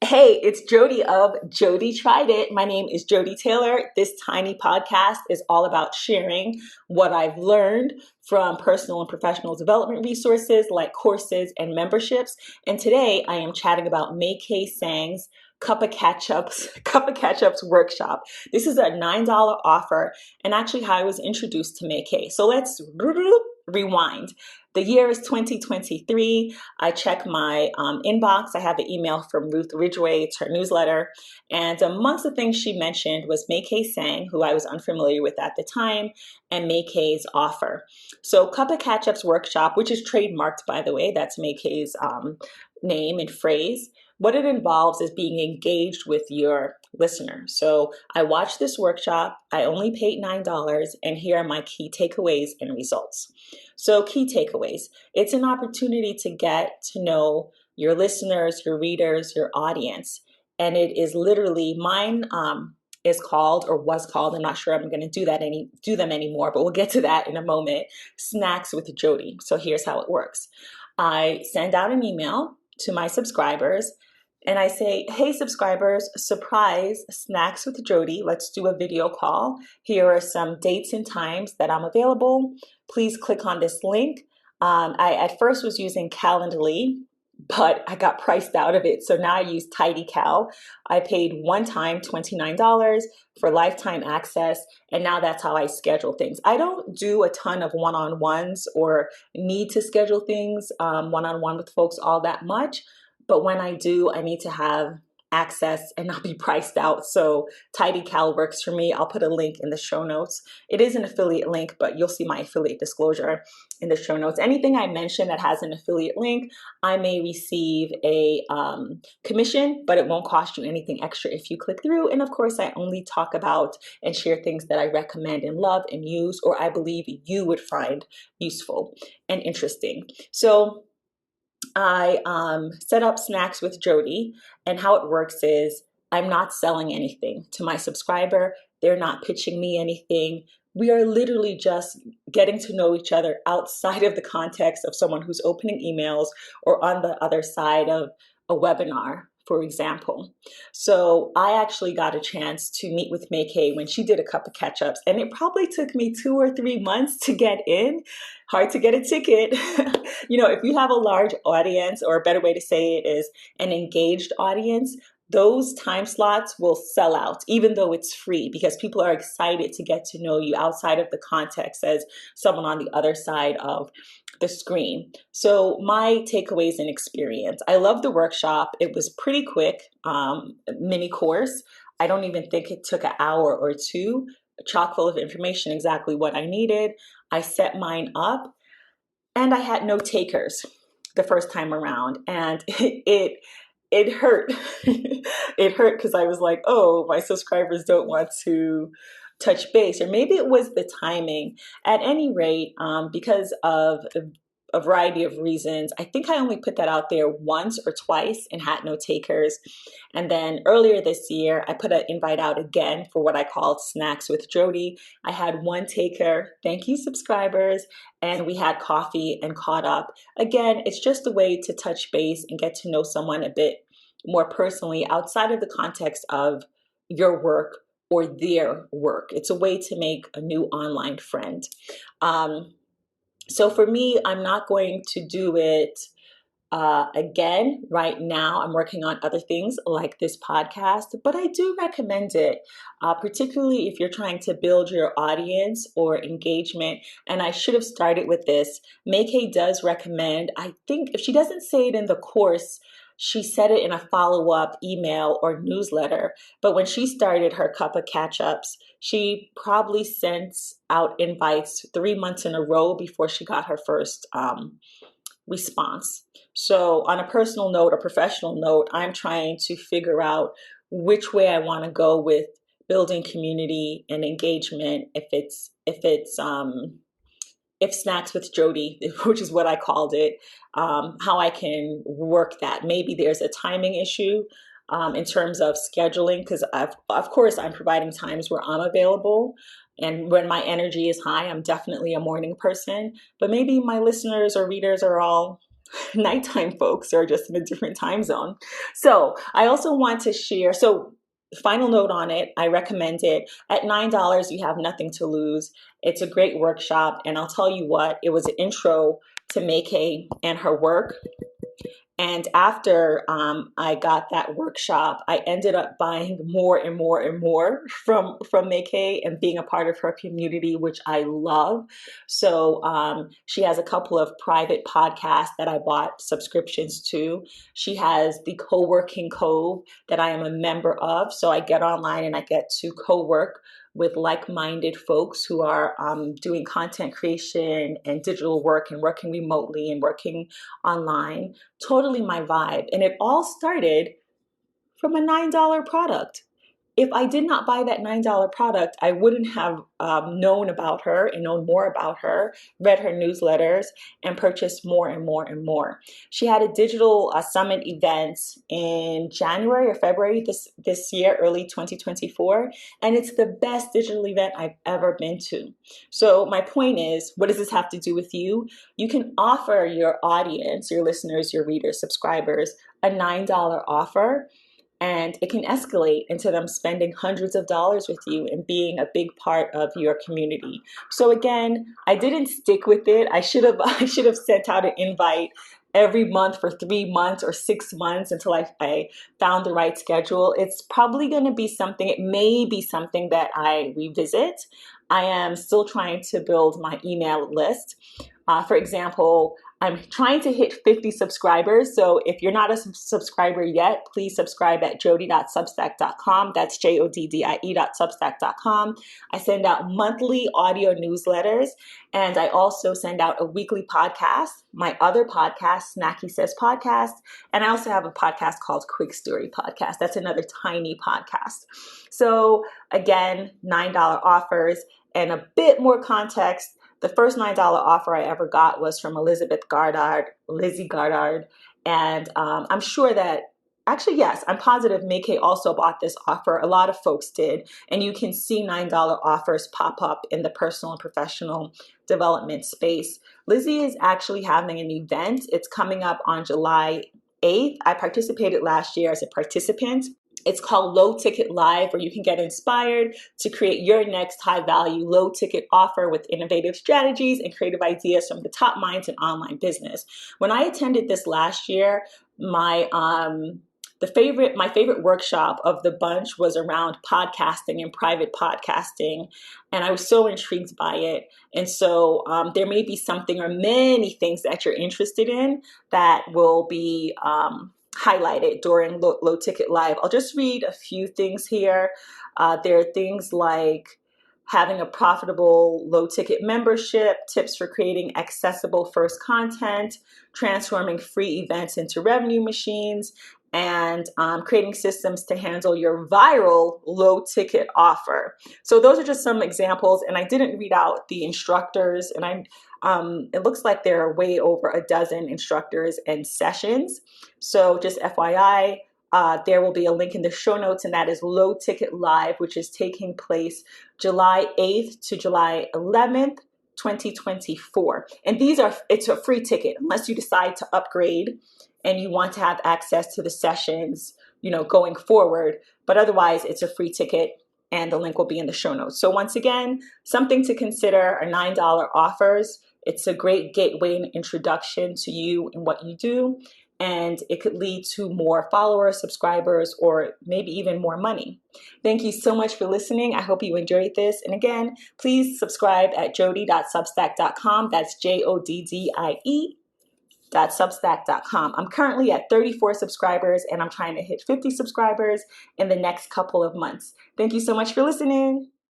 Hey, it's Jody of Jody Tried It. My name is Jody Taylor. This tiny podcast is all about sharing what I've learned from personal and professional development resources like courses and memberships. And today I am chatting about Mai-kee Tsang's Cup of Catch-Ups workshop. This is a $9 offer and actually how I was introduced to Mai-kee. So let's rewind. The year is 2023. I check my inbox. I have an email from Ruth Ridgway. It's her newsletter. And amongst the things she mentioned was Mai-kee Tsang, who I was unfamiliar with at the time, and Mai-kee's offer. So Cup of Catch-Ups workshop, which is trademarked, by the way, that's Mai-kee's name and phrase. What it involves is being engaged with your listener. So I watched this workshop. I only paid $9, and here are my key takeaways and results. So key takeaways. It's an opportunity to get to know your listeners, your readers, your audience. And it is literally mine is called or was called. I'm not sure I'm going to do them anymore, but we'll get to that in a moment. Snacks with Jody. So here's how it works. I send out an email to my subscribers and I say, hey subscribers, surprise, Snacks with Jody. Let's do a video call. Here are some dates and times that I'm available. Please click on this link. I at first was using Calendly, but I got priced out of it. So now I use TidyCal. I paid one time $29 for lifetime access. And now that's how I schedule things. I don't do a ton of one-on-ones or need to schedule things one-on-one with folks all that much. But when I do, I need to have access and not be priced out. So TidyCal works for me. I'll put a link in the show notes. It is an affiliate link, but you'll see my affiliate disclosure in the show notes. Anything I mention that has an affiliate link, I may receive a commission, but it won't cost you anything extra if you click through. And of course, I only talk about and share things that I recommend and love and use, or I believe you would find useful and interesting. So I set up Snacks with Jody, and how it works is I'm not selling anything to my subscriber. They're not pitching me anything. We are literally just getting to know each other outside of the context of someone who's opening emails or on the other side of a webinar, for example. So I actually got a chance to meet with Mai-kee when she did a Cup of Catch-Ups, and it probably took me 2 or 3 months to get in. Hard to get a ticket. If you have a large audience, or a better way to say it is an engaged audience, those time slots will sell out, even though it's free, because people are excited to get to know you outside of the context as someone on the other side of the screen. So my takeaways and experience. I love the workshop. It was pretty quick, mini course. I don't even think it took an hour or two, chock full of information, exactly what I needed. I set mine up and I had no takers the first time around. And it hurt. It hurt because I was like, oh, my subscribers don't want to touch base. Or maybe it was the timing. At any rate, because of a variety of reasons, I think I only put that out there once or twice and had no takers. And then earlier this year, I put an invite out again for what I called Snacks with Jody. I had one taker. Thank you, subscribers. And we had coffee and caught up. Again, it's just a way to touch base and get to know someone a bit more personally outside of the context of your work or their work. It's a way to make a new online friend. So for me, I'm not going to do it again right now. I'm working on other things like this podcast, but I do recommend it, particularly if you're trying to build your audience or engagement. And I should have started with this. Mai-kee does recommend, I think if she doesn't say it in the course, she said it in a follow-up email or newsletter. But when she started her Cup of Catch-Ups, she probably sent out invites 3 months in a row before she got her first response. So on a personal note or professional note, I'm trying to figure out which way I want to go with building community and engagement. If Snacks with Jody, which is what I called it, how I can work that. Maybe there's a timing issue in terms of scheduling, because of course I'm providing times where I'm available. And when my energy is high, I'm definitely a morning person. But maybe my listeners or readers are all nighttime folks are just in a different time zone. So I also want to share, so final note on it, I recommend it. At $9, you have nothing to lose. It's a great workshop, and I'll tell you what, it was an intro to Mai-kee and her work. And after I got that workshop, I ended up buying more and more and more from Mai-kee and being a part of her community, which I love. So she has a couple of private podcasts that I bought subscriptions to. She has the Co-working Cove that I am a member of. So I get online and I get to co-work with like-minded folks who are doing content creation and digital work and working remotely and working online. Totally my vibe. And it all started from a $9 product. If I did not buy that $9 product, I wouldn't have known about her and known more about her, read her newsletters, and purchased more and more and more. She had a digital summit event in January or February this year, early 2024, and it's the best digital event I've ever been to. So my point is, what does this have to do with you? You can offer your audience, your listeners, your readers, subscribers, a $9 offer, and it can escalate into them spending hundreds of dollars with you and being a big part of your community. So again, I didn't stick with it. I should have sent out an invite every month for 3 months or 6 months until I found the right schedule. It's probably going to be something, it may be something that I revisit. I am still trying to build my email list. For example, I'm trying to hit 50 subscribers. So if you're not a subscriber yet, please subscribe at joddie.substack.com. That's joddie.substack.com. I send out monthly audio newsletters, and I also send out a weekly podcast, my other podcast, Snacky Says Podcast. And I also have a podcast called Quick Story Podcast. That's another tiny podcast. So again, $9 offers and a bit more context. The first $9 offer I ever got was from Lizzie Goddard. And I'm sure that, actually, yes, I'm positive Mai-kee also bought this offer. A lot of folks did. And you can see $9 offers pop up in the personal and professional development space. Lizzie is actually having an event. It's coming up on July 8th. I participated last year as a participant. It's called Low Ticket Live, where you can get inspired to create your next high value, low ticket offer with innovative strategies and creative ideas from the top minds in online business. When I attended this last year, my favorite workshop of the bunch was around podcasting and private podcasting. And I was so intrigued by it. And so there may be something or many things that you're interested in that will be highlighted during Low Ticket Live. I'll just read a few things here. There are things like having a profitable low ticket membership, tips for creating accessible first content, transforming free events into revenue machines, and creating systems to handle your viral low ticket offer. So those are just some examples, and I didn't read out the instructors, and it looks like there are way over a dozen instructors and sessions. So just FYI, there will be a link in the show notes, and that is Low Ticket Live, which is taking place July 8th to July 11th, 2024. And it's a free ticket unless you decide to upgrade and you want to have access to the sessions, going forward. But otherwise, it's a free ticket, and the link will be in the show notes. So once again, something to consider are $9 offers. It's a great gateway and introduction to you and what you do, and it could lead to more followers, subscribers, or maybe even more money. Thank you so much for listening. I hope you enjoyed this. And again, please subscribe at joddie.substack.com. That's JODDIE.substack.com. I'm currently at 34 subscribers, and I'm trying to hit 50 subscribers in the next couple of months. Thank you so much for listening.